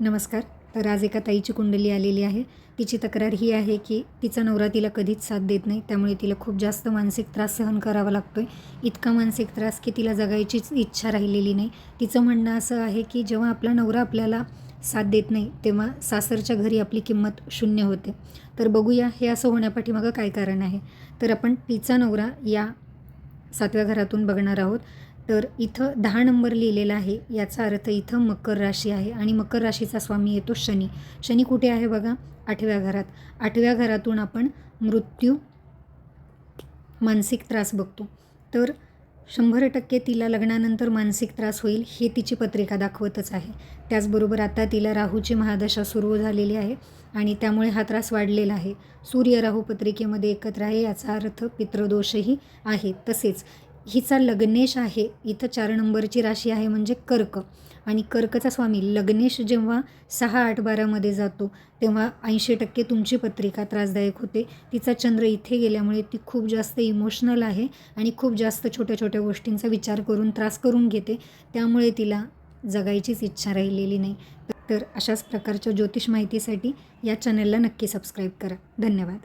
नमस्कार. तर आज एका ताईची कुंडली आलेली आहे. तिची तक्रार ही आहे की तिचा नवरा तिला कधीच साथ देत नाही. त्यामुळे तिला खूप जास्त मानसिक त्रास सहन करावा लागतोय. इतका मानसिक त्रास की तिला जगायचीच इच्छा राहिलेली नाही. तिचं म्हणणं असं आहे की जेव्हा आपला नवरा आपल्याला साथ देत नाही, तेव्हा सासरच्या घरी आपली किंमत शून्य होते. तर बघूया हे असं होण्यापाठीमागं काय कारण आहे. तर आपण तिचा नवरा या 7व्या घरातून बघणार आहोत. तर इथं 10 नंबर लिहिलेला आहे. याचा अर्थ इथं मकर राशी आहे आणि मकर राशीचा स्वामी येतो शनी. शनी कुठे आहे बघा? 8व्या घरात. 8व्या घरातून आपण मृत्यू, मानसिक त्रास बघतो. तर 100% तिला लग्नानंतर मानसिक त्रास होईल हे तिची पत्रिका दाखवतच आहे. त्याचबरोबर आता तिला राहूची महादशा सुरू झालेली आहे आणि त्यामुळे हा त्रास वाढलेला आहे. सूर्य राहू पत्रिकेमध्ये एकत्र आहे, याचा अर्थ पितृदोषही आहे. तसेच हिचा लग्नेश आहे. इथं 4 नंबरची राशी आहे म्हणजे कर्क आणि कर्कचा स्वामी लग्नेश जेव्हा 6, 8, 12मध्ये जातो तेव्हा 80% तुमची पत्रिका त्रासदायक होते. तिचा चंद्र इथे गेल्यामुळे ती खूप जास्त इमोशनल आहे आणि खूप जास्त छोट्या छोट्या गोष्टींचा विचार करून त्रास करून घेते. त्यामुळे तिला जगायचीच इच्छा राहिलेली नाही. तर अशाच प्रकारच्या ज्योतिष माहितीसाठी या चॅनलला नक्की सबस्क्राईब करा. धन्यवाद.